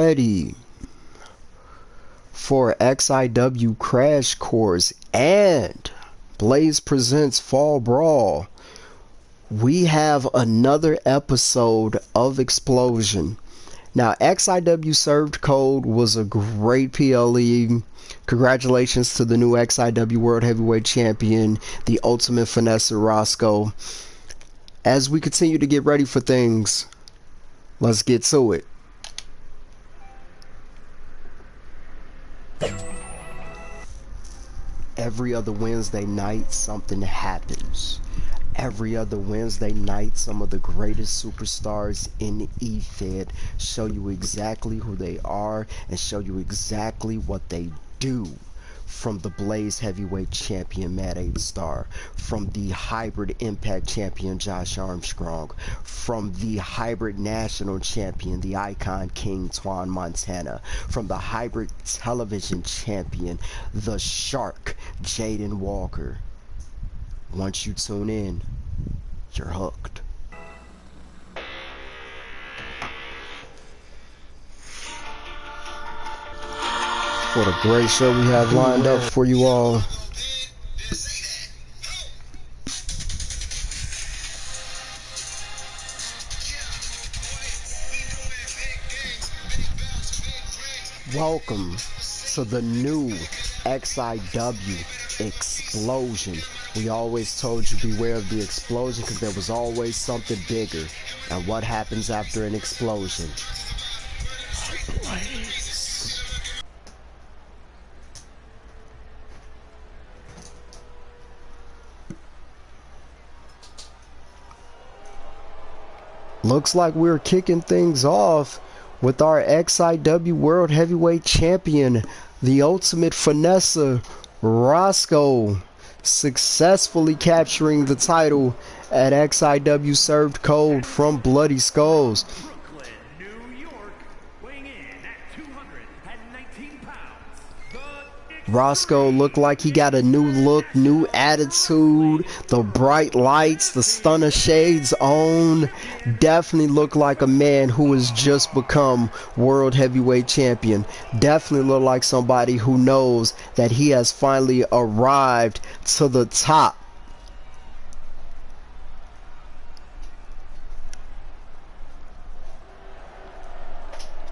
Ready for XIW Crash Course and Blaze Presents Fall Brawl. We have another episode of Xplosion. Now, XIW Served Code was a great PLE. Congratulations to the new XIW World Heavyweight Champion, the Ultimate Finesse Roscoe. As we continue to get ready for things, let's get to it. Every other Wednesday night, something happens. Every other Wednesday night, some of the greatest superstars in EFED show you exactly who they are and show you exactly what they do. From the Blaze Heavyweight Champion Matt 8 Star, from the Hybrid Impact Champion Josh.ARMstrong, from the Hybrid National Champion, the Icon King Twan Montana, from the Hybrid Television Champion, the Shark Jaden Walker. Once you tune in, you're hooked. What a great show we have lined up for you all. Welcome to the new XIW Xplosion. We always told you beware of the explosion because there was always something bigger. And what happens after an explosion? A blaze. Looks like we're kicking things off with our XIW World Heavyweight Champion, the Ultimate Finesse Roscoe, successfully capturing the title at XIW Served Code from Bloody Skulls. Roscoe looked like he got a new look, new attitude, the bright lights, the stunner shades on. Definitely looked like a man who has just become World Heavyweight Champion. Definitely looked like somebody who knows that he has finally arrived to the top.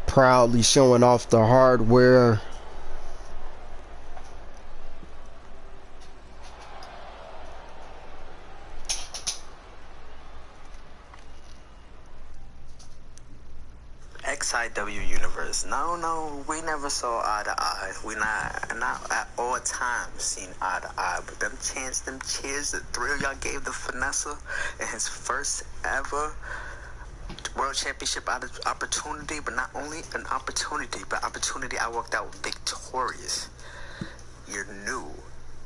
Proudly showing off the hardware. XIW universe. No, we never saw eye to eye. We not at all times seen eye to eye. But them cheers, the thrill y'all gave the Finesse in his first ever World Championship opportunity. But not only an opportunity, but opportunity I walked out victorious. Your new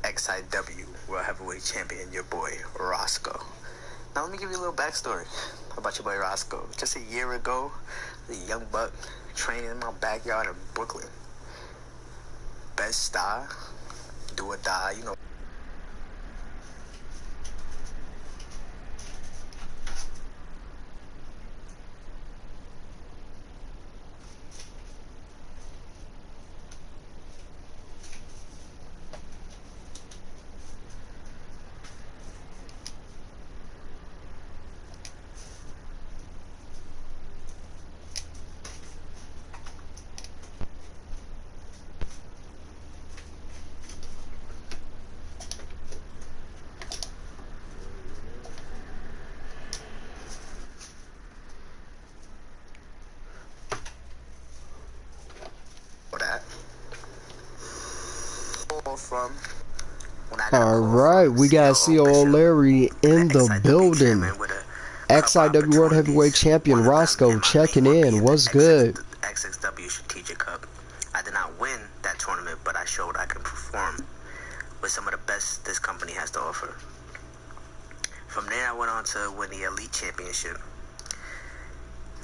XIW World Heavyweight Champion, your boy Roscoe. Now let me give you a little backstory about your boy Roscoe. Just a year ago, the young buck training in my backyard in Brooklyn. Best style, do or die, you know. From Alright, we got CO Larry in the building. XIW World Heavyweight Champion Roscoe checking in. What's good? XXW Strategic Cup. I did not win that tournament, but I showed I can perform with some of the best this company has to offer. From there, I went on to win the Elite Championship.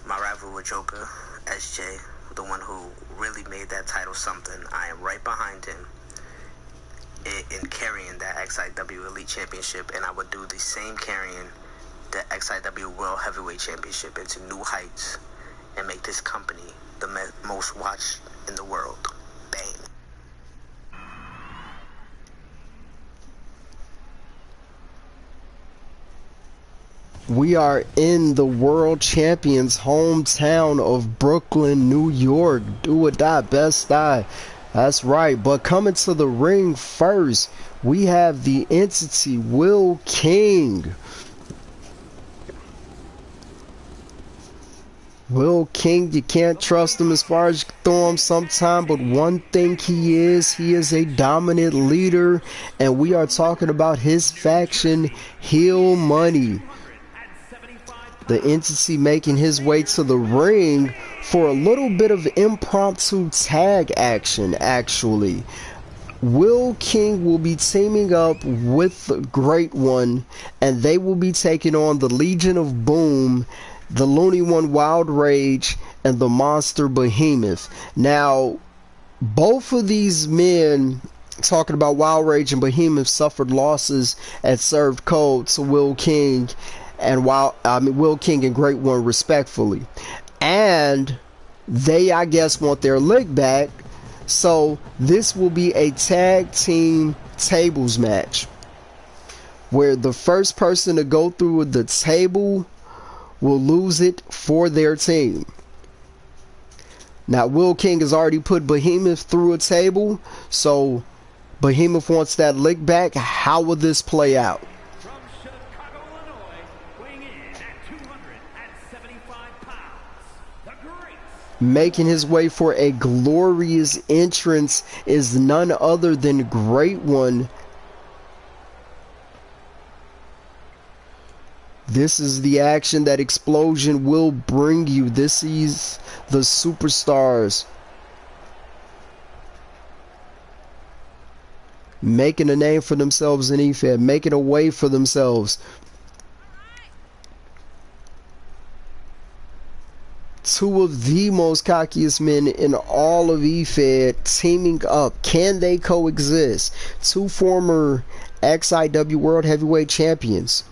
My rival with Joker, SJ, the one who really made that title something. I am right behind him in carrying that XIW Elite Championship, and I would do the same carrying the XIW World Heavyweight Championship into new heights and make this company the most watched in the world. Bang. We are in the world champions' hometown of Brooklyn, New York. Do or die, best die. That's right. But coming to the ring first, we have the entity Will King. Will King, you can't trust him as far as you throw him sometime, but one thing he is a dominant leader, and we are talking about his faction, Heel Money. The entity making his way to the ring for a little bit of impromptu tag action, actually. Will King will be teaming up with the Great One, and they will be taking on the Legion of Boom, the Looney One Wild Rage, and the Monster Behemoth. Now, both of these men, talking about Wild Rage and Behemoth, suffered losses and served cold to Will King and Will King and Great One respectfully. And they, I guess, want their lick back. So this will be a tag team tables match where the first person to go through the table will lose it for their team. Now, Will King has already put Behemoth through a table, so Behemoth wants that lick back. How will this play out? From Chicago, Illinois, weighing in at 275 pounds, the Great. Making his way for a glorious entrance is none other than Great One. This is the action that Xplosion will bring you. This is the superstars making a name for themselves in EFED, making a way for themselves. Two of the most cockiest men in all of EFED teaming up. Can they coexist? Two former XIW World Heavyweight Champions.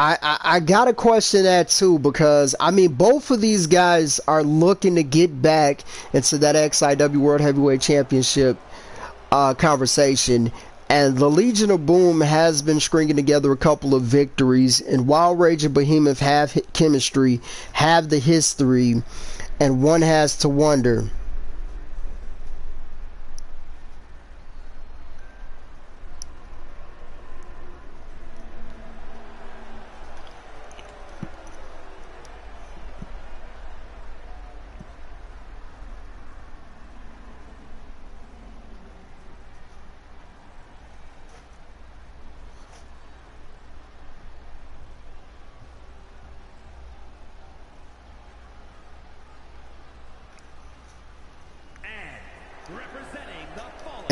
I gotta question that too, because I mean both of these guys are looking to get back into that XIW World Heavyweight Championship conversation, and the Legion of Boom has been stringing together a couple of victories, and Wild Rage and Behemoth have chemistry, have the history, and one has to wonder,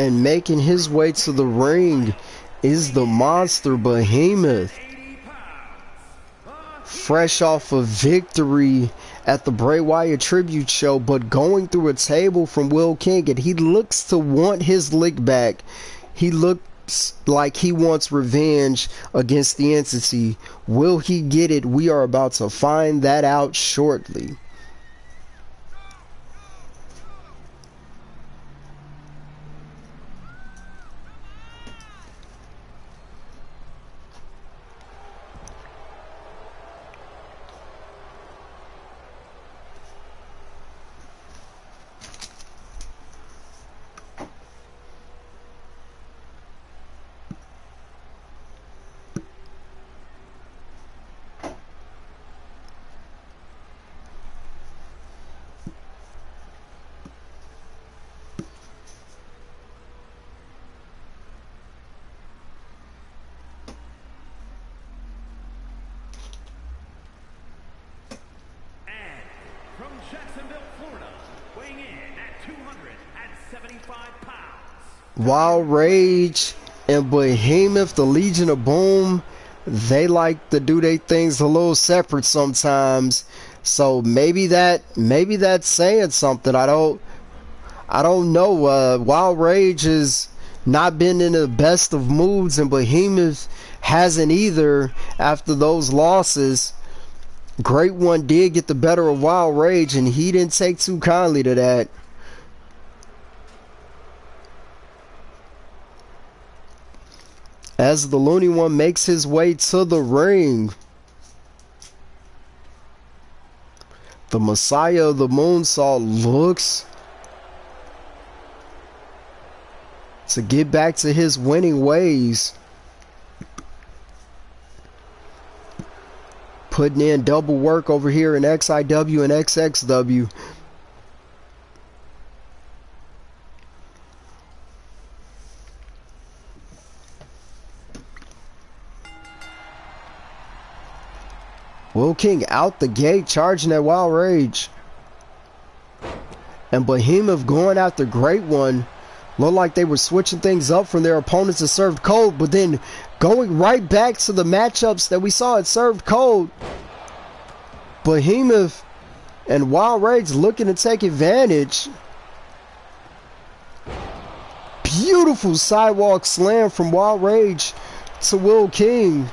and making his way to the ring is the Monster Behemoth. Fresh off a victory at the Bray Wyatt Tribute Show, but going through a table from Will King, and he looks to want his lick back. He looks like he wants revenge against the entity. Will he get it? We are about to find that out shortly. Wild Rage and Behemoth, the Legion of Boom, they like to do their things a little separate sometimes. So maybe that's saying something. I don't know. Wild Rage is not been in the best of moods, and Behemoth hasn't either after those losses. Great One did get the better of Wild Rage, and he didn't take too kindly to that. As the Looney One makes his way to the ring, the Messiah of the Moonsault looks to get back to his winning ways. Putting in double work over here in XIW and XXW. Will King out the gate, charging at Wild Rage. And Behemoth going after Great One. Looked like they were switching things up from their opponents that served cold, but then going right back to the matchups that we saw at served cold. Behemoth and Wild Rage looking to take advantage. Beautiful sidewalk slam from Wild Rage to Will King.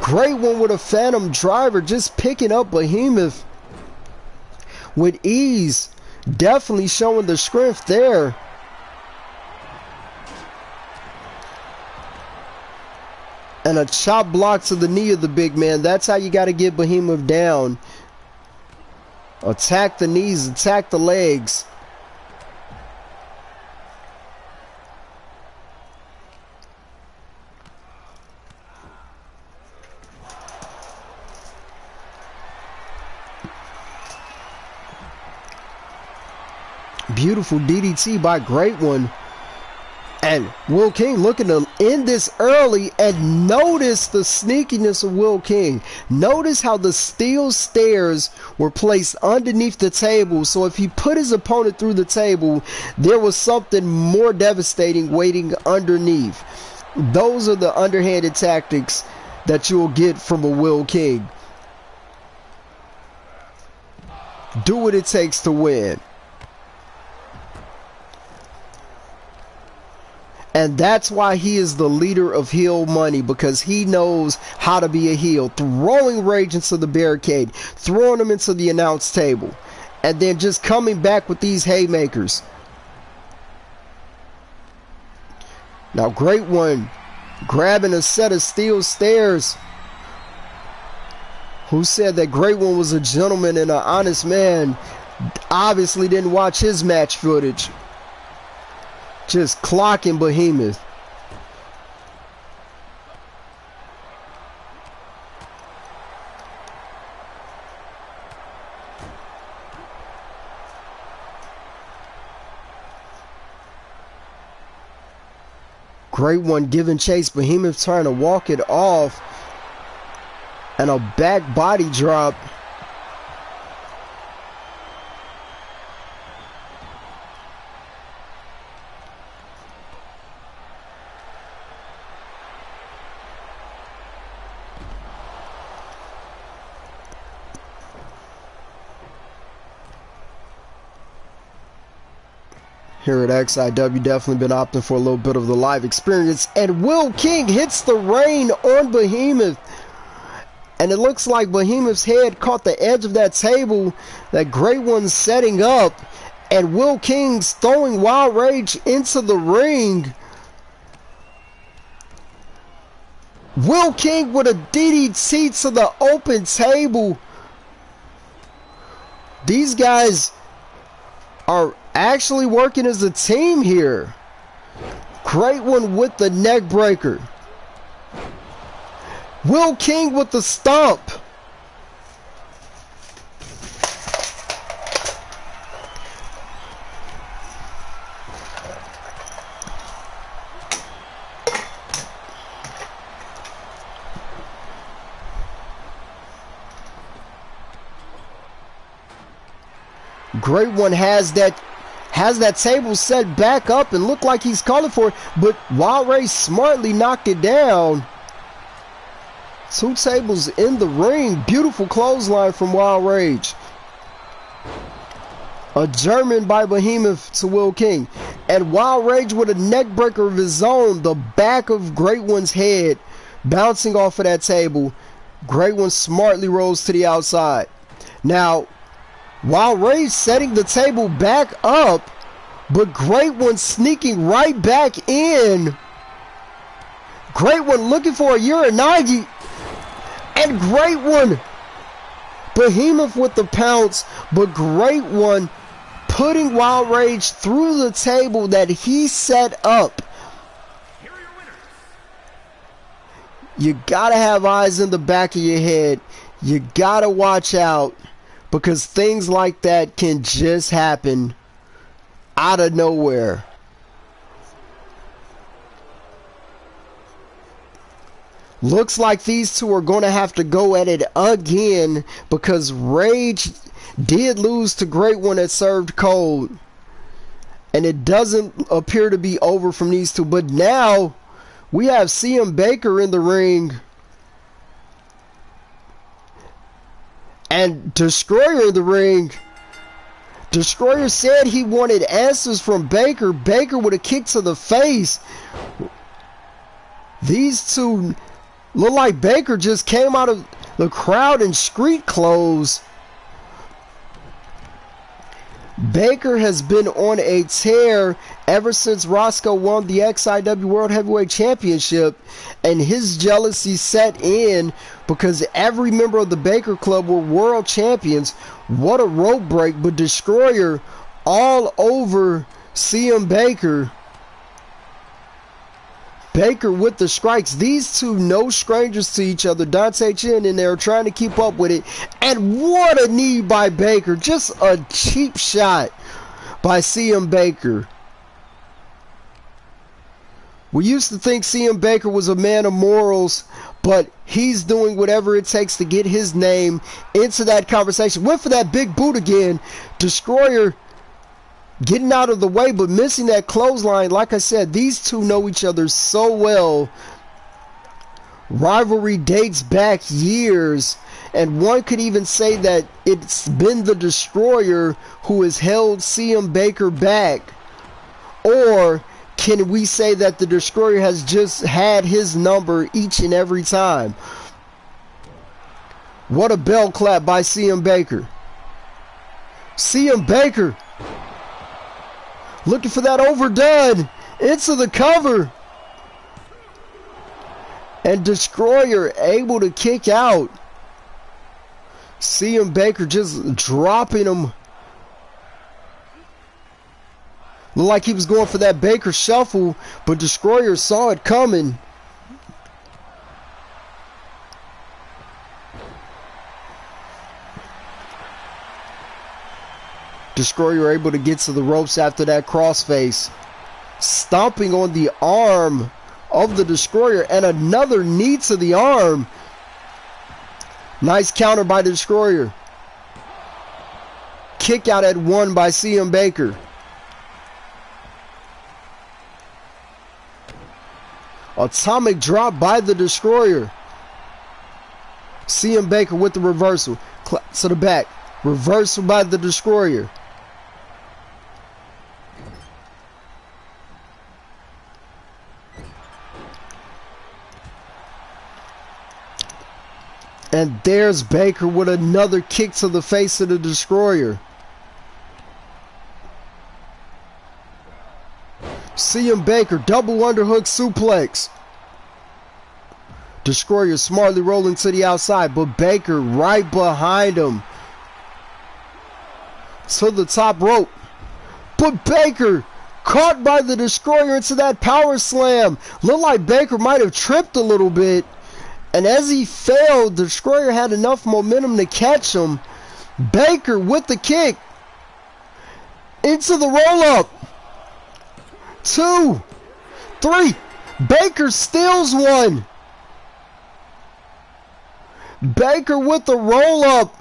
Great One with a Phantom Driver, just picking up Behemoth with ease. Definitely showing the strength there. And a chop block to the knee of the big man. That's how you got to get Behemoth down. Attack the knees, attack the legs. Beautiful DDT by Great One. And Will King looking to end this early, and notice the sneakiness of Will King. Notice how the steel stairs were placed underneath the table, so if he put his opponent through the table, there was something more devastating waiting underneath. Those are the underhanded tactics that you'll get from a Will King. Do what it takes to win. And that's why he is the leader of heel money, because he knows how to be a heel. Throwing Rage into the barricade, throwing him into the announce table, and then just coming back with these haymakers. Now Great One grabbing a set of steel stairs. Who said that Great One was a gentleman and an honest man? Obviously didn't watch his match footage. Just clocking Behemoth. Great One giving chase. Behemoth trying to walk it off. And a back body drop. Here at XIW, definitely been opting for a little bit of the live experience. And Will King hits the rain on Behemoth. And it looks like Behemoth's head caught the edge of that table that Great One's setting up. And Will King's throwing Wild Rage into the ring. Will King with a DDT to the open table. These guys are actually working as a team here. Great One with the neck breaker. Will King with the stomp. Great One has that table set back up and look like he's calling for it, but Wild Rage smartly knocked it down. Two tables in the ring. Beautiful clothesline from Wild Rage. A German by Behemoth to Will King. And Wild Rage with a neck breaker of his own. The back of Great One's head bouncing off of that table. Great One smartly rolls to the outside. Now, Wild Rage setting the table back up, but Great One sneaking right back in. Great One looking for a Uranagi. And Great One, Behemoth with the pounce, but Great One putting Wild Rage through the table that he set up. Here are your winners. You gotta have eyes in the back of your head. You gotta watch out, because things like that can just happen out of nowhere. Looks like these two are going to have to go at it again, because Rage did lose to Great One that served cold. And it doesn't appear to be over from these two. But now we have CM Baker in the ring. And Destroyer in the ring. Destroyer said he wanted answers from Baker. Baker with a kick to the face. These two look like Baker just came out of the crowd in street clothes. Baker has been on a tear ever since Roscoe won the XIW World Heavyweight Championship, and his jealousy set in because every member of the Baker Club were world champions. What a rope break, but Destroyer all over CM Baker. Baker with the strikes. These two no strangers to each other. Dante Chen in there trying to keep up with it. And what a knee by Baker. Just a cheap shot by CM Baker. We used to think CM Baker was a man of morals, but he's doing whatever it takes to get his name into that conversation. Went for that big boot again. Destroyer getting out of the way, but missing that clothesline. Like I said, these two know each other so well. Rivalry dates back years, and one could even say that it's been the Destroyer who has held CM Baker back. Or can we say that the Destroyer has just had his number each and every time? What a bell clap by CM Baker. CM Baker looking for that overdone into the cover. And Destroyer able to kick out. CM Baker just dropping him. Looked like he was going for that Baker shuffle, but Destroyer saw it coming. Destroyer able to get to the ropes after that crossface. Stomping on the arm of the Destroyer, and another knee to the arm. Nice counter by the Destroyer. Kick out at one by CM Baker. Atomic drop by the Destroyer. CM Baker with the reversal. To the back. Reversal by the Destroyer. And there's Baker with another kick to the face of the Destroyer. CM Baker, double underhook suplex. Destroyer smartly rolling to the outside, but Baker right behind him. To the top rope. But Baker caught by the Destroyer into that power slam. Looked like Baker might have tripped a little bit. And as he fell, the Destroyer had enough momentum to catch him. Baker with the kick. Into the roll-up. 2, 3. Baker steals one. Baker with the roll-up.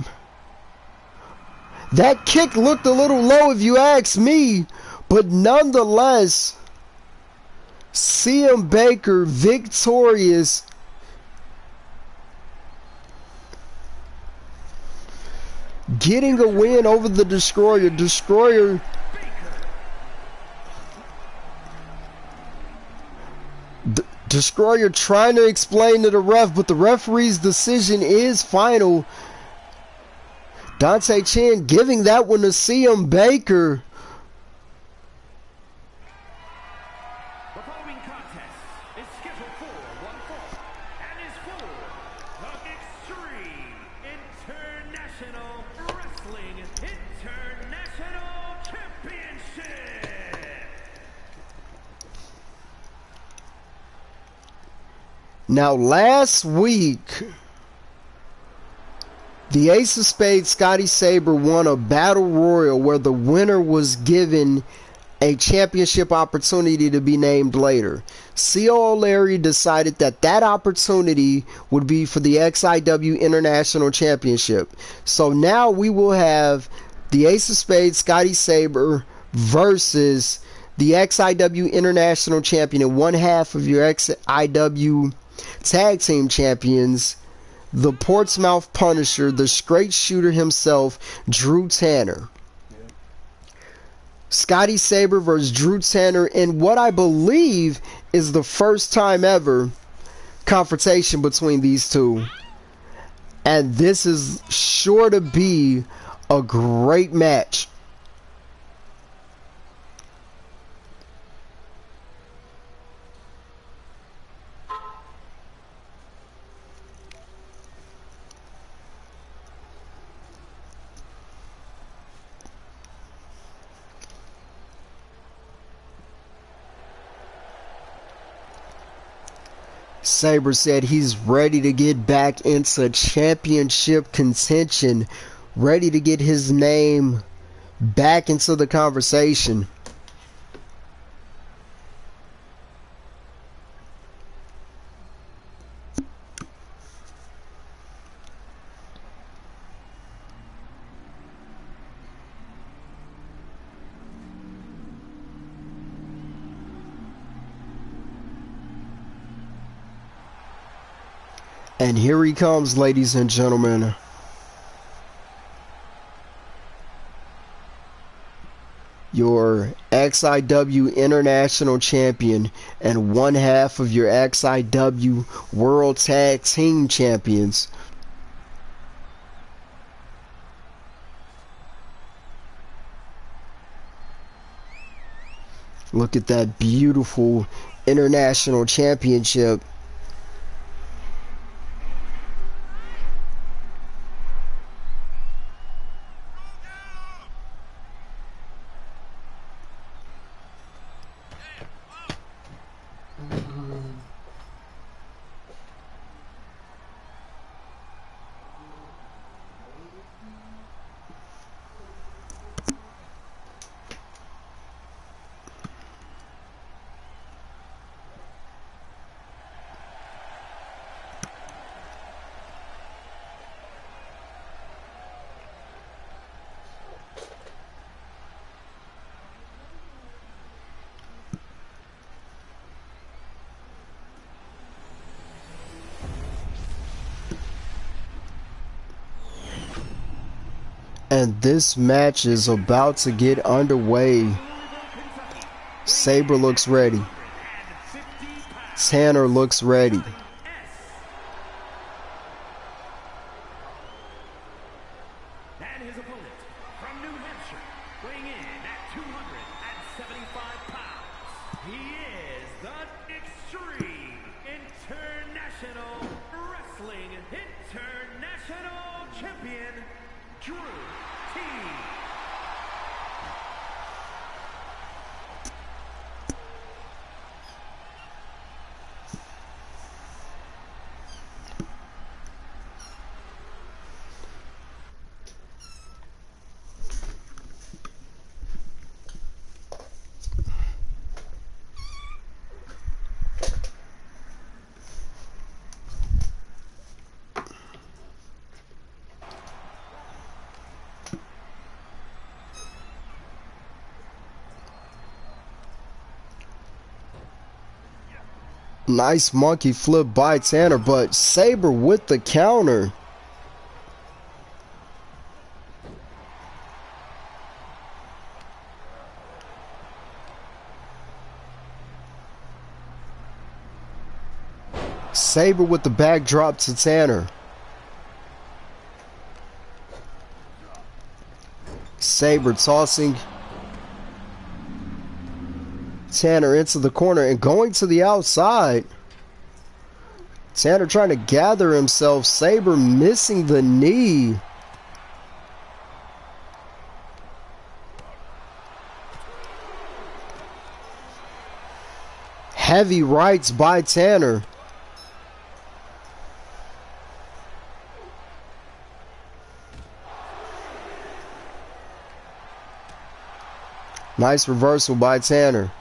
That kick looked a little low if you ask me. But nonetheless, CM Baker victorious. getting a win over the Destroyer. Destroyer trying to explain to the ref, but the referee's decision is final. Dante Chen giving that one to CM Baker. The following contest is scheduled for one fall and is for the Extreme International Wrestling International Championship. Now, last week, the Ace of Spades, Scotty Saber, won a battle royal where the winner was given a championship opportunity to be named later. C.O. O'Leary decided that that opportunity would be for the XIW International Championship. So now we will have the Ace of Spades, Scotty Saber, versus the XIW International Champion and one half of your XIW Tag Team Champions, the Portsmouth Punisher, the straight shooter himself, Drew Tanner. Scotty Saber versus Drew Tanner in what I believe is the first time ever confrontation between these two. And this is sure to be a great match. Saber said he's ready to get back into championship contention, ready to get his name back into the conversation. And here he comes, ladies and gentlemen. Your XIW International Champion and one half of your XIW World Tag Team Champions. Look at that beautiful International Championship. And this match is about to get underway. Saber looks ready. Tanner looks ready. And his opponent from New Hampshire, weighing in at 275 pounds, he is the Extreme International Wrestling International Champion, Drew T. Nice monkey flip by Tanner, but Saber with the counter. Sabre with the backdrop to Tanner. Sabre tossing Tanner into the corner and going to the outside. Tanner trying to gather himself. Sabre missing the knee. Heavy rights by Tanner. Nice reversal by Tanner.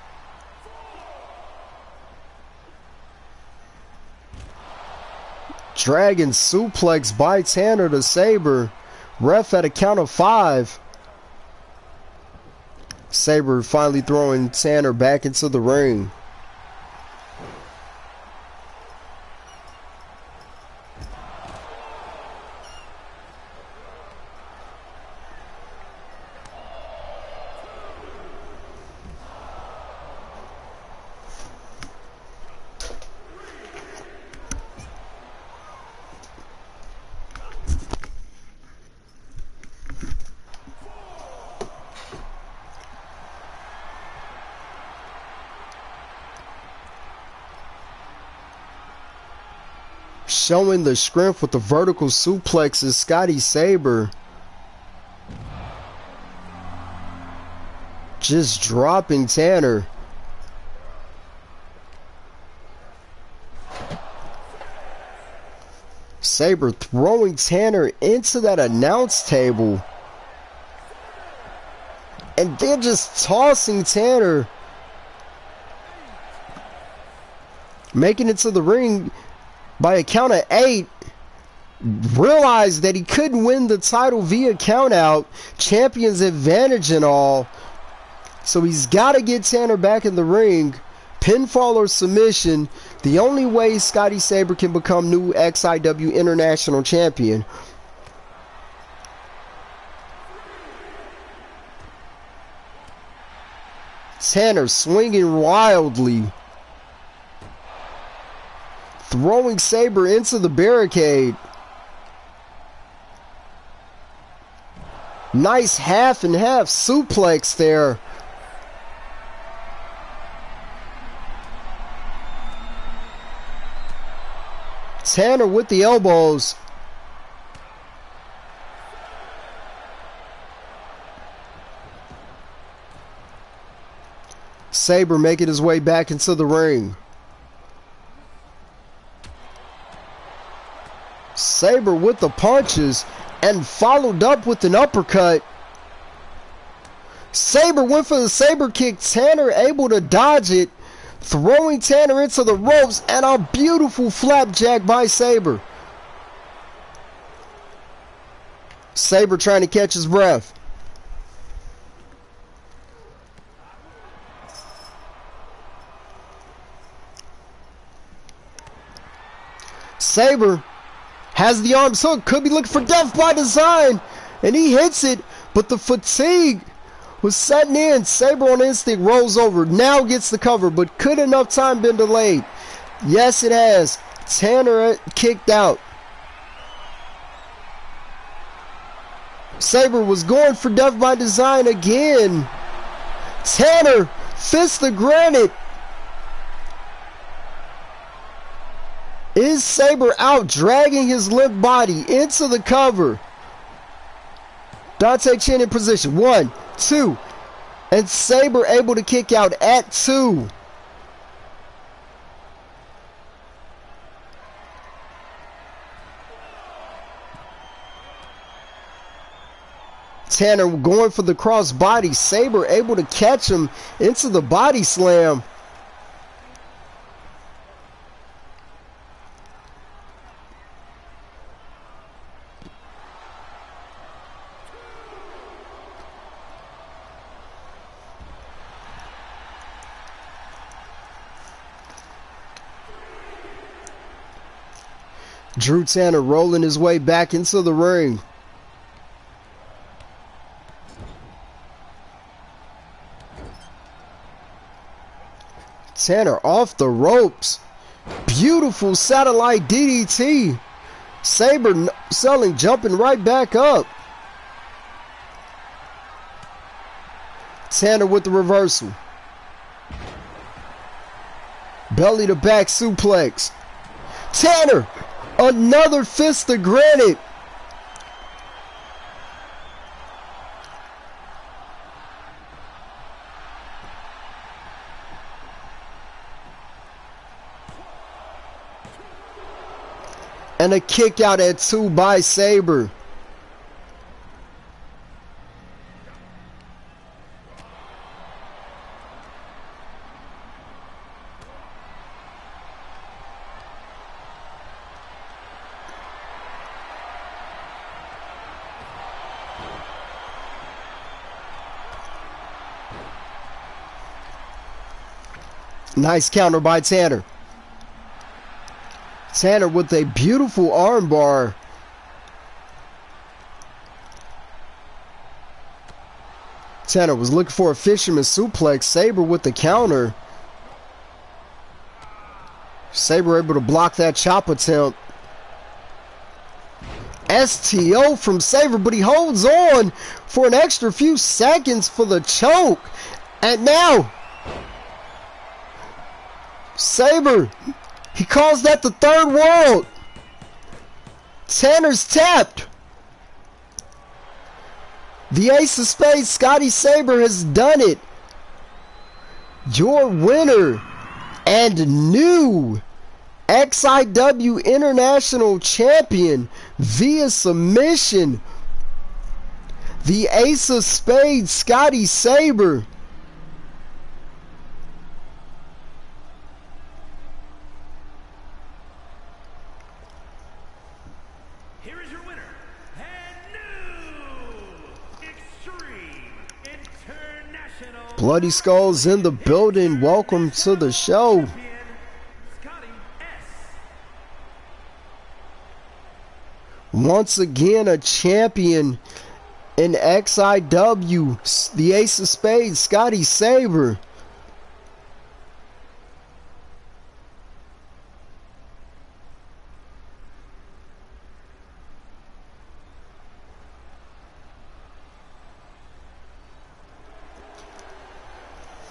Dragon suplex by Tanner to Sabre. Ref at a count of 5. Sabre finally throwing Tanner back into the ring. Showing the strength with the vertical suplex is Scotty Sabre. Just dropping Tanner. Sabre throwing Tanner into that announce table. And then just tossing Tanner. Making it to the ring by a count of 8. Realized that he couldn't win the title via count out. Champion's advantage and all. So he's got to get Tanner back in the ring. Pinfall or submission. The only way Scotty Sabre can become new XIW International Champion. Tanner swinging wildly. Throwing Sabre into the barricade. Nice half and half suplex there. Tanner with the elbows. Sabre making his way back into the ring. Sabre with the punches and followed up with an uppercut. Sabre went for the Sabre kick. Tanner able to dodge it. Throwing Tanner into the ropes and a beautiful flapjack by Sabre. Sabre trying to catch his breath. Sabre has the arms hooked. Could be looking for death by design. And he hits it. But the fatigue was setting in. Sabre on instinct rolls over. Now gets the cover. But could enough time been delayed? Yes, it has. Tanner kicked out. Sabre was going for death by design again. Tanner, fist of granite. Is Sabre out, dragging his limp body into the cover. Dante Chin in position. 1, 2. And Sabre able to kick out at 2. Tanner going for the cross body. Sabre able to catch him into the body slam. Drew Tanner rolling his way back into the ring. Tanner off the ropes. beautiful satellite DDT. Sabre selling, jumping right back up. Tanner with the reversal. Belly to back suplex. Tanner, another fist of granite. And a kick out at 2 by Sabre. Nice counter by Tanner. Tanner with a beautiful armbar. Tanner was looking for a fisherman suplex. Sabre with the counter. Sabre able to block that chop attempt. STO from Sabre, but he holds on for an extra few seconds for the choke. And now, Sabre, he calls that the third world. Tanner's tapped. The Ace of Spades, Scotty Sabre, has done it. Your winner and new XIW International Champion via submission. The Ace of Spades, Scotty Sabre. Bloody Skulls in the building. Welcome to the show. Once again, a champion in XIW, the Ace of Spades, Scotty Sabre.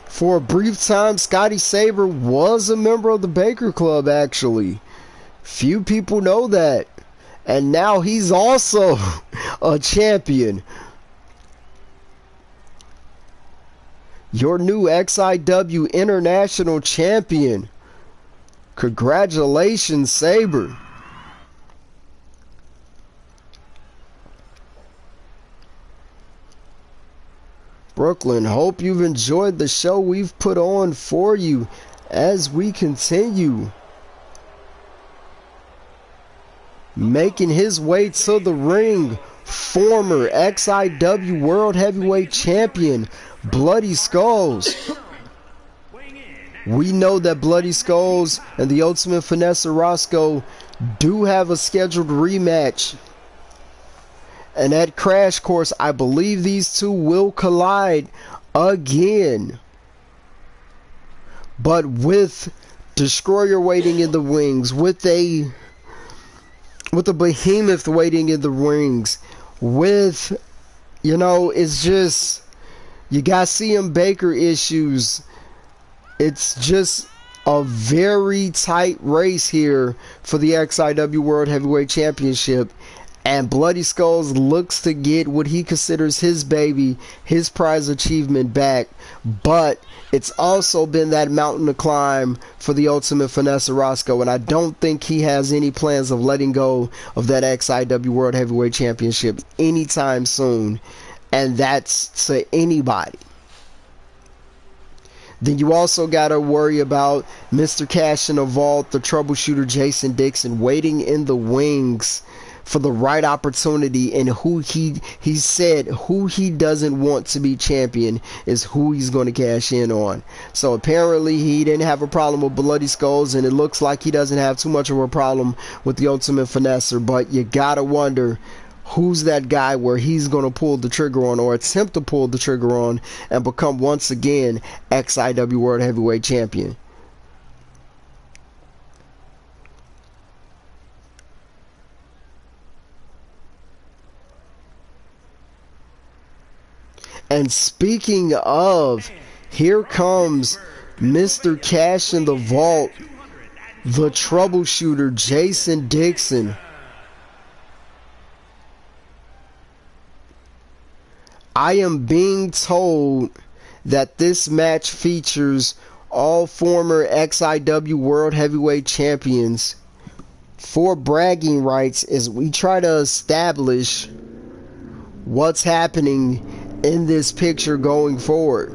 For a brief time, Scotty Sabre was a member of the Baker Club, actually. Few people know that. And now he's also a champion. Your new XIW International Champion. Congratulations, Sabre. Brooklyn, hope you've enjoyed the show we've put on for you as we continue. Making his way to the ring, former XIW World Heavyweight Champion, Bloody Skulls. We know that Bloody Skulls and the Ultimate Finesse Roscoe do have a scheduled rematch. And at Crash Course, I believe these two will collide again. But with Destroyer waiting in the wings, with a behemoth waiting in the rings, with, you know, it's just, you got CM Baker issues. It's just a very tight race here for the XIW World Heavyweight Championship. And Bloody Skulls looks to get what he considers his baby, his prize achievement back. But it's also been that mountain to climb for the Ultimate Finesse Roscoe. And I don't think he has any plans of letting go of that XIW World Heavyweight Championship anytime soon. And that's to anybody. Then you also got to worry about Mr. Cash in the Vault, the troubleshooter Jason Dixon, waiting in the wings for the right opportunity, and who he said who he doesn't want to be champion is who he's going to cash in on. So apparently he didn't have a problem with Bloody Skulls, and it looks like he doesn't have too much of a problem with the Ultimate Finesser, but you gotta wonder who's that guy where he's going to pull the trigger on, or attempt to pull the trigger on, and become once again XIW World Heavyweight Champion. And speaking of, here comes Mr. Cash in the Vault, the troubleshooter, Jason Dixon. I am being told that this match features all former XIW World Heavyweight Champions for bragging rights as we try to establish what's happening in this picture going forward.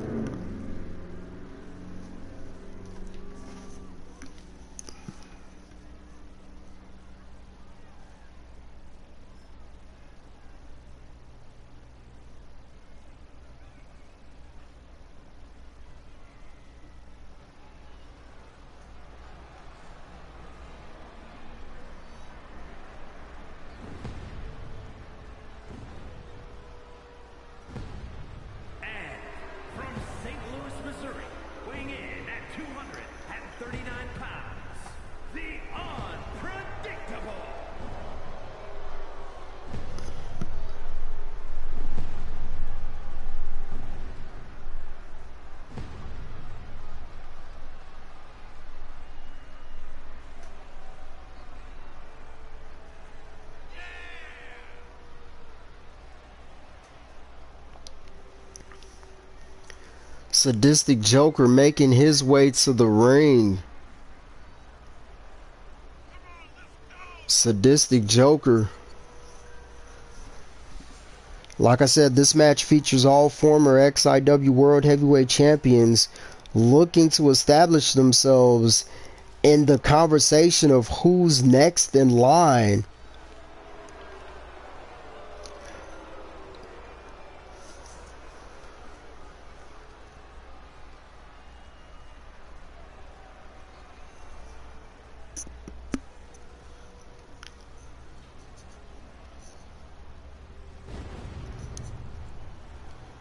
Sadistic Joker making his way to the ring. Sadistic Joker. Like I said, this match features all former XIW World Heavyweight Champions looking to establish themselves in the conversation of who's next in line.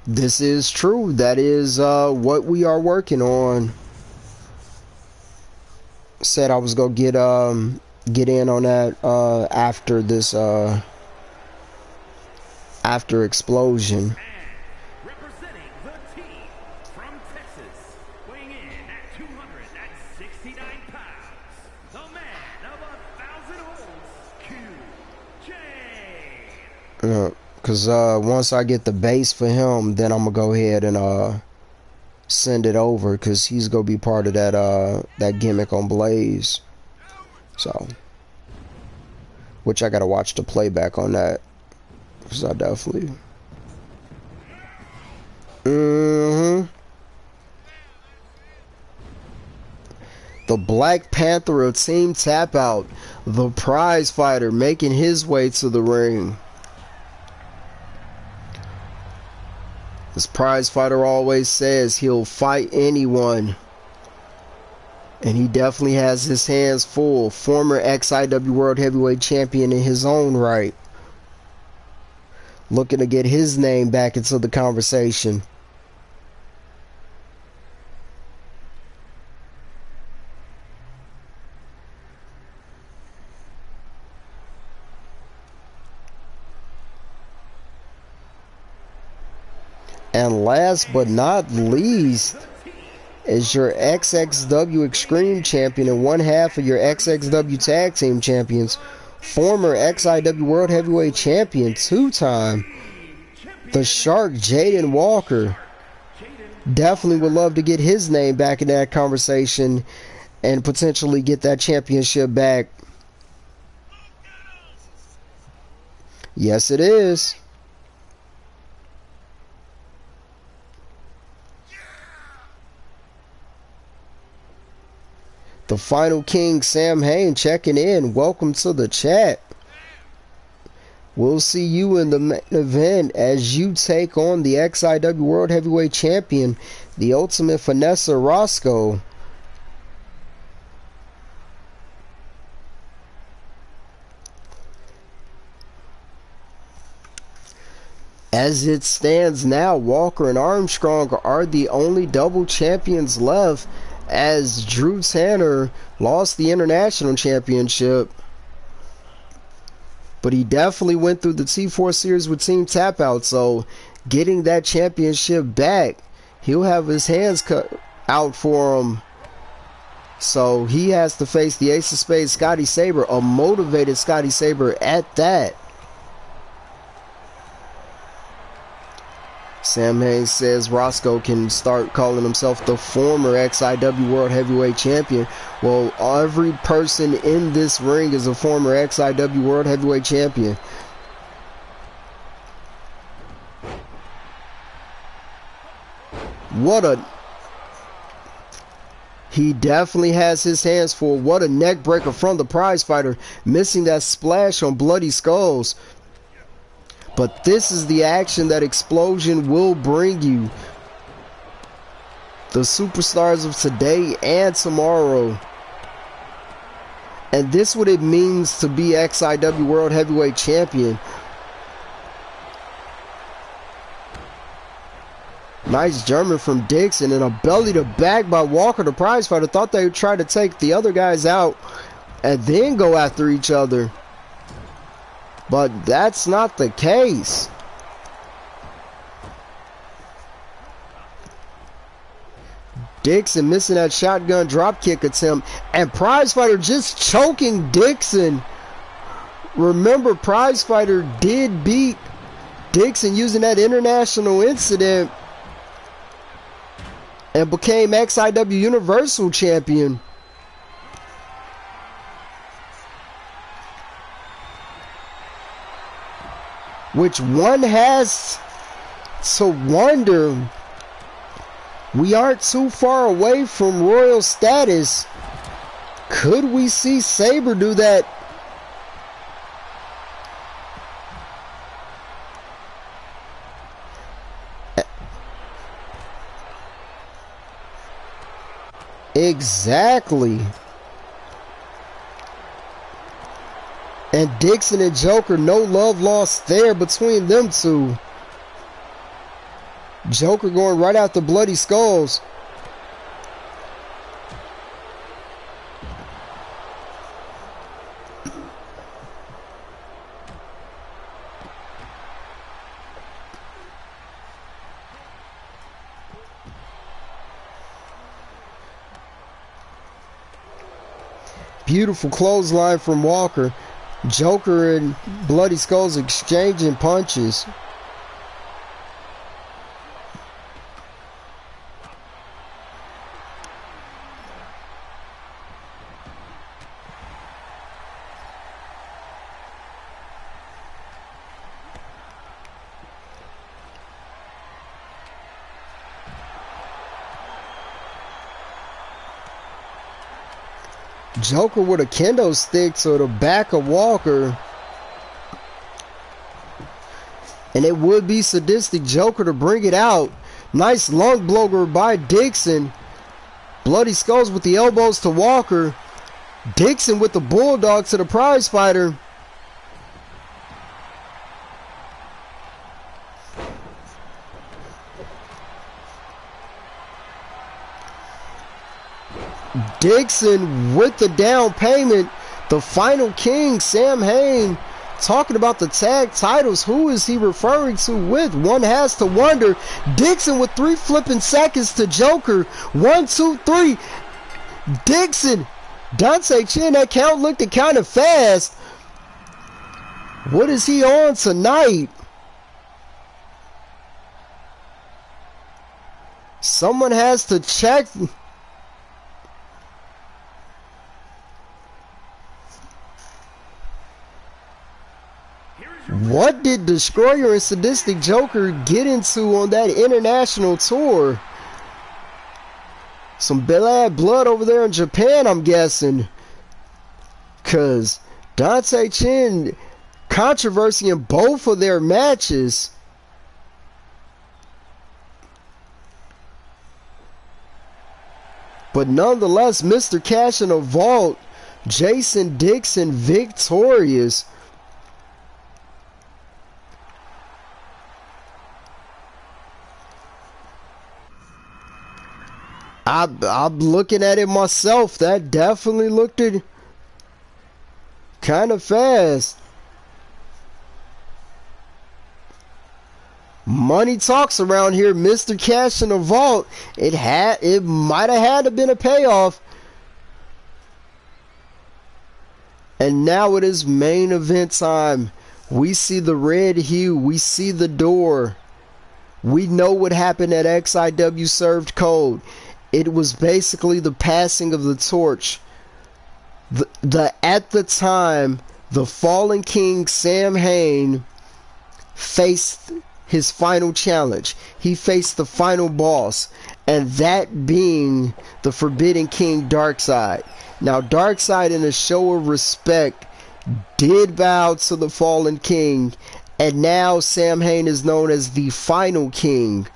This is true. That is what we are working on. Said I was gonna get in on that after this after Explosion. Representing the team from Texas, weighing in at 269 pounds, the man of 1,000 holds, QJ. Because once I get the base for him, then I'm going to go ahead and send it over, because he's going to be part of that gimmick on Blaze. So, which I got to watch the playback on that, because I definitely... The Black Panther of Team Tap Out, the prize fighter, making his way to the ring. This prize fighter always says he'll fight anyone. And he definitely has his hands full. Former XIW World Heavyweight Champion in his own right. Looking to get his name back into the conversation. And last but not least is your XXW Extreme Champion and one half of your XXW Tag Team Champions, former XIW World Heavyweight Champion, two-time, the Shark Jaden Walker. Definitely would love to get his name back in that conversation and potentially get that championship back. Yes, it is. The Final King, Sam Hain, checking in. Welcome to the chat. We'll see you in the main event as you take on the XIW World Heavyweight Champion, the Ultimate Vanessa Roscoe. As it stands now, Walker and Armstrong are the only double champions left, as Drew Tanner lost the International Championship. But he definitely went through the T4 series with Team Tap Out, so getting that championship back. He'll have his hands cut out for him. So he has to face the Ace of Spades, Scotty Saber, a motivated Scotty Saber at that. Sam Hayes says Roscoe can start calling himself the former XIW World Heavyweight Champion. Well, every person in this ring is a former XIW World Heavyweight Champion. He definitely has his hands full. What a neck breaker from the prize fighter, missing that splash on Bloody Skulls. But this is the action that Xplosion will bring you. The superstars of today and tomorrow. And this is what it means to be XIW World Heavyweight Champion. Nice German from Dixon, and a belly to back by Walker, the prize fighter. Thought they would try to take the other guys out and then go after each other. But that's not the case. Dixon missing that shotgun dropkick attempt. And prize fighter just choking Dixon. Remember, prize fighter did beat Dixon using that international incident and became XIW Universal Champion. Which one has to wonder, we aren't too far away from royal status. Could we see Saber do that? Exactly. And Dixon and Joker, no love lost there between them two. Joker going right after Bloody Skulls. Beautiful clothesline from Walker. Joker and Bloody Skulls exchanging punches. Joker with a kendo stick to the back of Walker. And it would be sadistic Joker to bring it out. Nice lung blower by Dixon. Bloody Skulls with the elbows to Walker. Dixon with the bulldog to the prize fighter. Dixon with the down payment. The final king, Sam Hain, talking about the tag titles. Who is he referring to with? One has to wonder. Dixon with 3 flipping seconds to Joker. 1, 2, 3. Dixon. Dante Chen, that count looked kind of fast. What is he on tonight? Someone has to check. What did Destroyer and Sadistic Joker get into on that international tour? Some bad blood over there in Japan, I'm guessing. Because Dante Chen, controversy in both of their matches. But nonetheless, Mr. Cash in a vault, Jason Dixon victorious. I'm looking at it myself. That definitely looked it kind of fast. Money talks around here. Mr. Cash in the vault. It might have had to been a payoff. And now it is main event time. We see the red hue. We see the door. We know what happened at XIW served cold. It was basically the passing of the torch. At the time, the fallen king Sam Hain faced his final challenge. He faced the final boss, and that being the Forbidden King Darkseid. Now, Darkseid, in a show of respect, did bow to the fallen king, and now Sam Hain is known as the final king,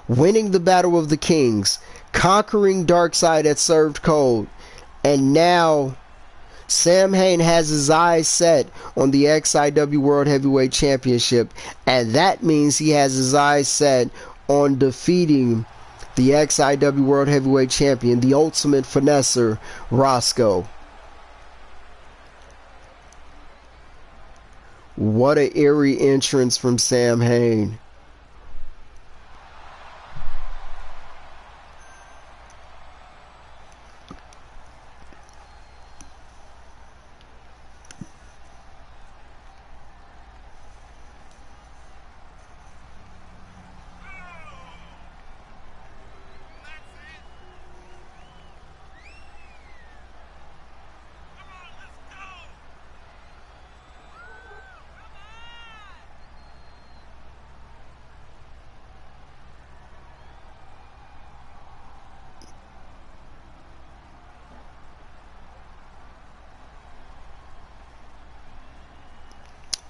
winning the Battle of the Kings, conquering Darkseid at Served Cold, and now Sam Hain has his eyes set on the XIW World Heavyweight Championship, and that means he has his eyes set on defeating the XIW World Heavyweight Champion, the ultimate finesser, Roscoe. What an eerie entrance from Sam Hain.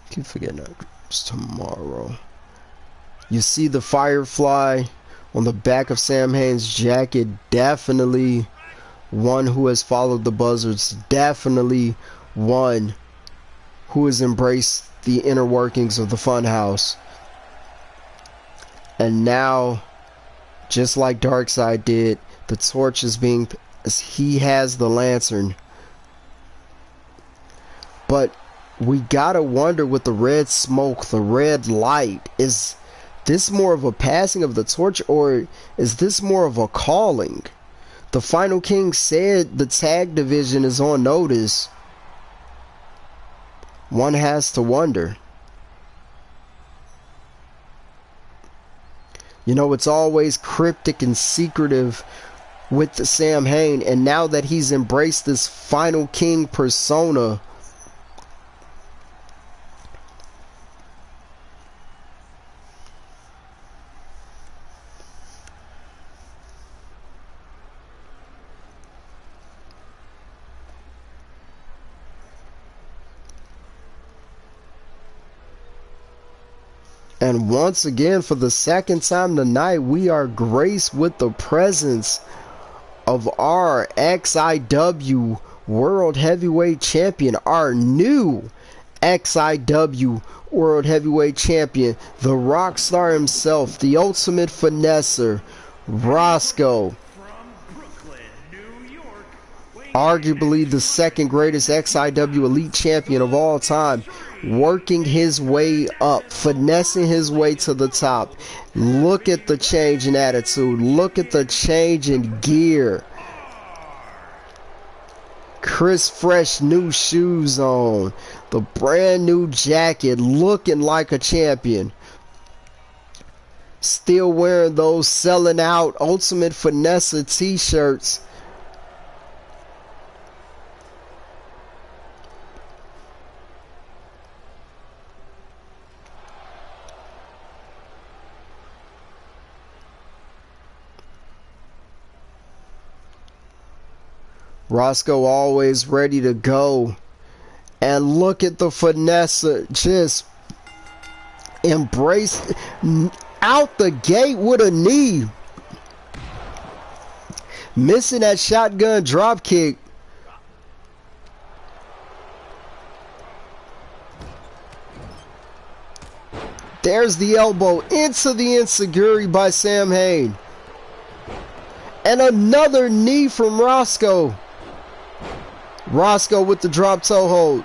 Keep forgetting that it's tomorrow. You see the firefly on the back of Sam Hain's jacket. Definitely one who has followed the buzzards. Definitely one who has embraced the inner workings of the Funhouse. And now, just like Darkseid did, the torch is being... He has the lantern. But we gotta wonder, with the red smoke, the red light, is this more of a passing of the torch, or is this more of a calling? The Final King said the tag division is on notice. One has to wonder. You know, it's always cryptic and secretive with the Sam Hain, and now that he's embraced this Final King persona, and once again, for the second time tonight, we are graced with the presence of our XIW World Heavyweight Champion, our new XIW World Heavyweight Champion, the Rockstar himself, the ultimate finesser, Roscoe. Arguably the second greatest XIW Elite Champion of all time, working his way up, finessing his way to the top. Look at the change in attitude. Look at the change in gear. Crisp, fresh, new shoes on. The brand new jacket, looking like a champion. Still wearing those selling out Ultimate Finessa t-shirts. Roscoe always ready to go. And look at the finesse, just embrace out the gate with a knee. Missing that shotgun drop kick. There's the elbow into the enziguri by Sam Hain. And another knee from Roscoe. Roscoe with the drop toe hold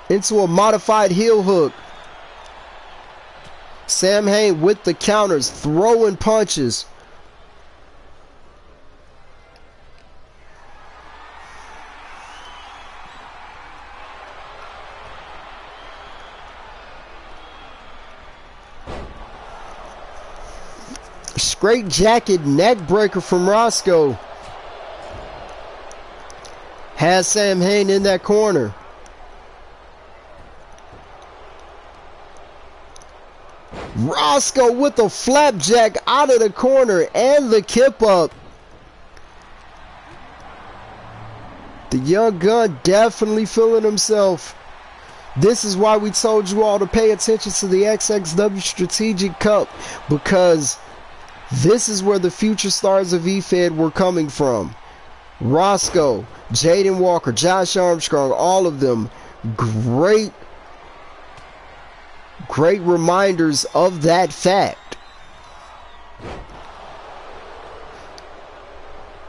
into a modified heel hook. Sam Hain with the counters, throwing punches. Straight jacket neck breaker from Roscoe. Has Sam Hain in that corner. Roscoe with the flapjack out of the corner and the kip up. The young gun definitely feeling himself. This is why we told you all to pay attention to the XXW Strategic Cup, because this is where the future stars of EFED were coming from. Roscoe, Jaden Walker, Josh.ARMstrong, all of them great reminders of that fact.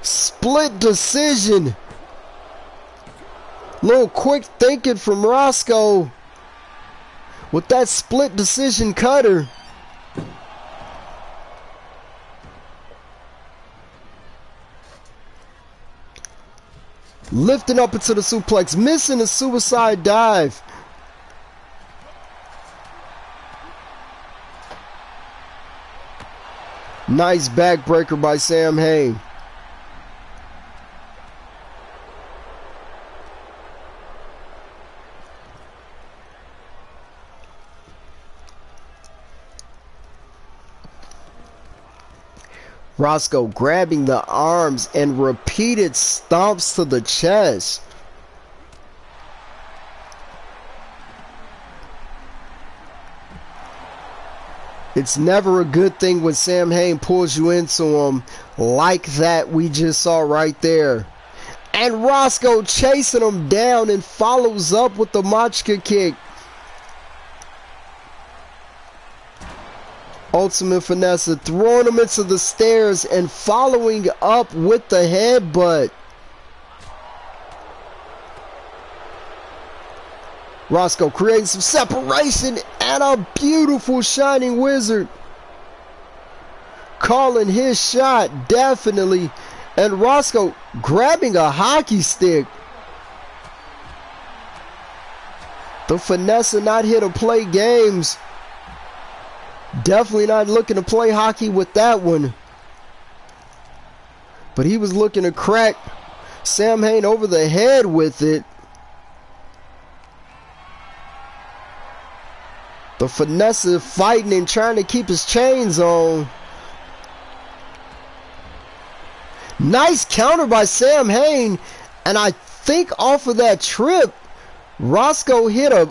Split decision. Little quick thinking from Roscoe with that split decision cutter. Lifting up into the suplex, missing a suicide dive. Nice backbreaker by Sam Hain. Roscoe grabbing the arms and repeated stomps to the chest. It's never a good thing when Sam Hain pulls you into him like that we just saw right there. And Roscoe chasing him down and follows up with the Machka kick. Ultimate finesse, throwing him into the stairs and following up with the headbutt. Roscoe creating some separation and a beautiful shining wizard. Calling his shot, definitely. And Roscoe grabbing a hockey stick. The finesse not here to play games. Definitely not looking to play hockey with that one. But he was looking to crack Sam Hain over the head with it. The finesse fighting and trying to keep his chains on. Nice counter by Sam Hain. And I think off of that trip, Roscoe hit a...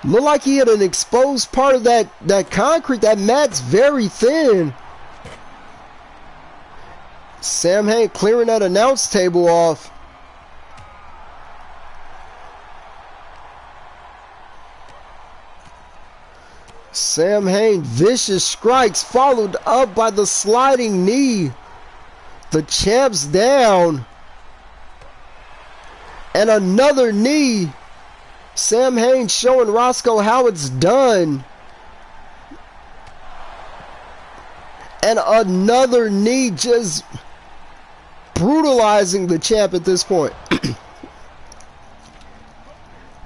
Looked like he hit an exposed part of that concrete. That mat's very thin. Sam Hain clearing that announce table off. Sam Hain, vicious strikes followed up by the sliding knee. The champ's down. And another knee. Sam Hain showing Roscoe how it's done. And another knee, just brutalizing the champ at this point.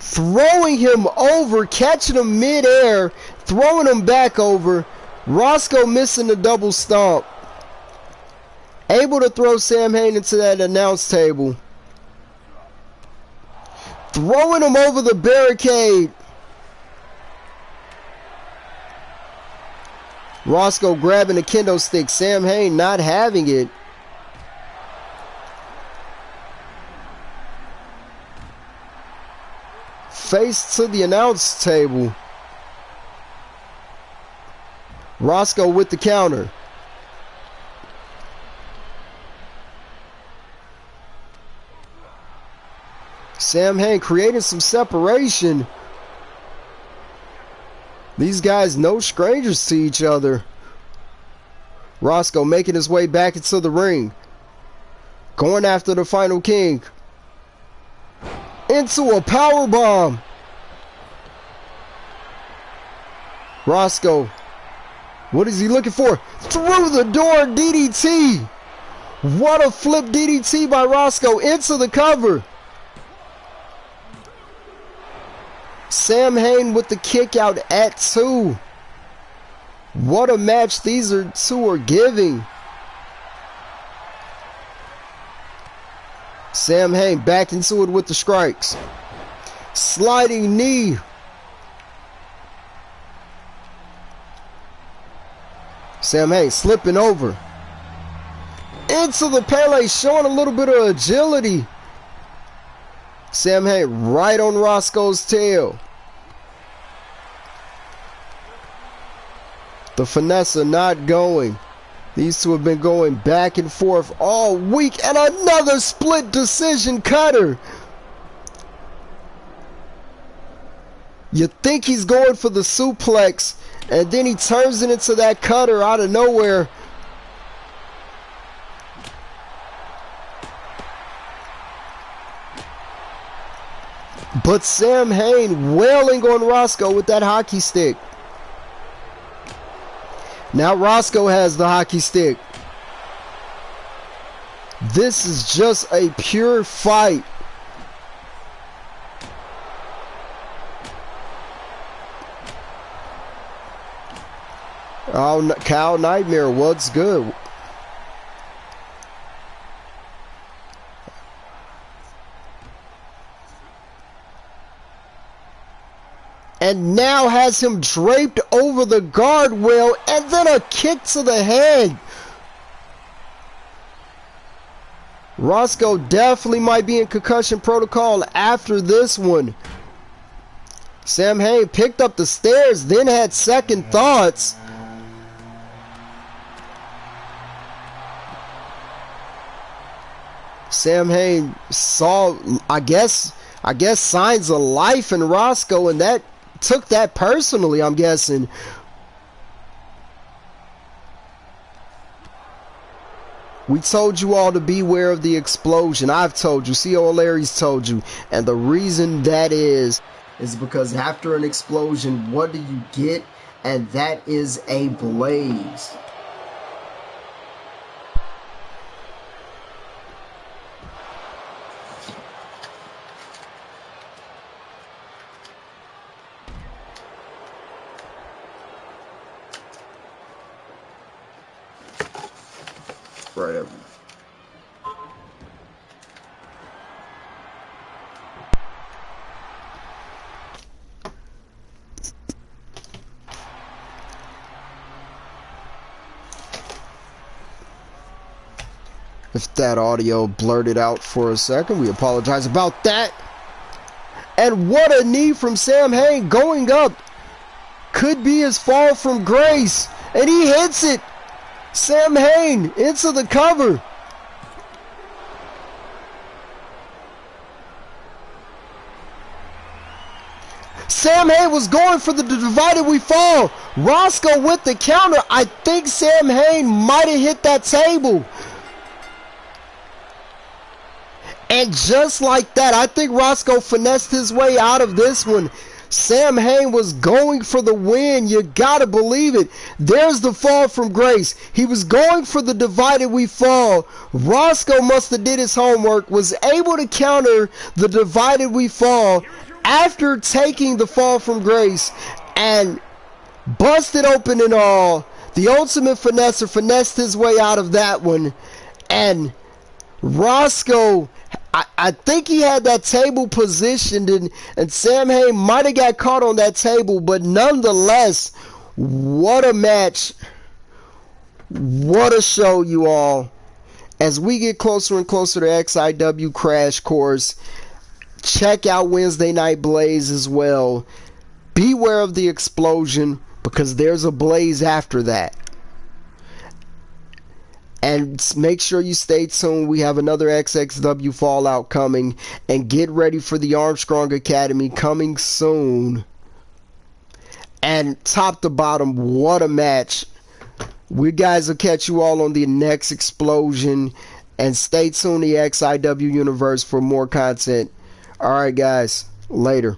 Throwing him over, catching him midair, throwing him back over. Roscoe missing the double stomp. Able to throw Sam Hain into that announce table. Throwing him over the barricade. Roscoe grabbing the kendo stick. Sam Hain not having it. Face to the announce table. Roscoe with the counter. Sam Hain creating some separation. These guys no strangers to each other. Roscoe making his way back into the ring. Going after the final king. Into a powerbomb. Roscoe. What is he looking for? Through the door DDT. What a flip DDT by Roscoe into the cover. Sam Hain with the kick out at 2. What a match these two are giving. Sam Hain back into it with the strikes. Sliding knee. Sam Hain slipping over. Into the Pele, showing a little bit of agility. Sam Hain right on Roscoe's tail. The finesse not going. These two have been going back and forth all week. And another split decision cutter. You think he's going for the suplex, and then he turns it into that cutter out of nowhere. But Sam Hain wailing on Roscoe with that hockey stick. Now Roscoe has the hockey stick. This is just a pure fight. Oh, Kyle Nightmare, what's good? And now has him draped over the guardrail, and then a kick to the head. Roscoe definitely might be in concussion protocol after this one. Sam Hain picked up the stairs, then had second thoughts. Sam Hain saw, I guess signs of life in Roscoe, and that took that personally, I'm guessing. We told you all to beware of the explosion. I've told you. C.O. Larry's told you. And the reason that is because after an explosion, what do you get? And that is a blaze. Right over. If that audio blurted out for a second, we apologize about that. And what a knee from Sam Hain going up. Could be his fall from grace. And he hits it. Sam Hain into the cover. Sam Hain was going for the divided we fall. Roscoe with the counter. I think Sam Hain might have hit that table. And just like that, I think Roscoe finessed his way out of this one. Sam Hain was going for the win. You gotta believe it. There's the fall from grace. He was going for the divided we fall. Roscoe must have did his homework, was able to counter the divided we fall after taking the fall from grace, and busted open and all. The ultimate finesser finessed his way out of that one. And Roscoe, I think he had that table positioned, and Sam Hain might have got caught on that table, but nonetheless, what a match. What a show, you all. As we get closer and closer to XIW Crash Course, check out Wednesday Night Blaze as well. Beware of the explosion, because there's a blaze after that. And make sure you stay tuned. We have another XXW Fallout coming. And get ready for the Armstrong Academy coming soon. And top to bottom, what a match. We guys will catch you all on the next explosion. And stay tuned to the XIW Universe for more content. Alright guys, later.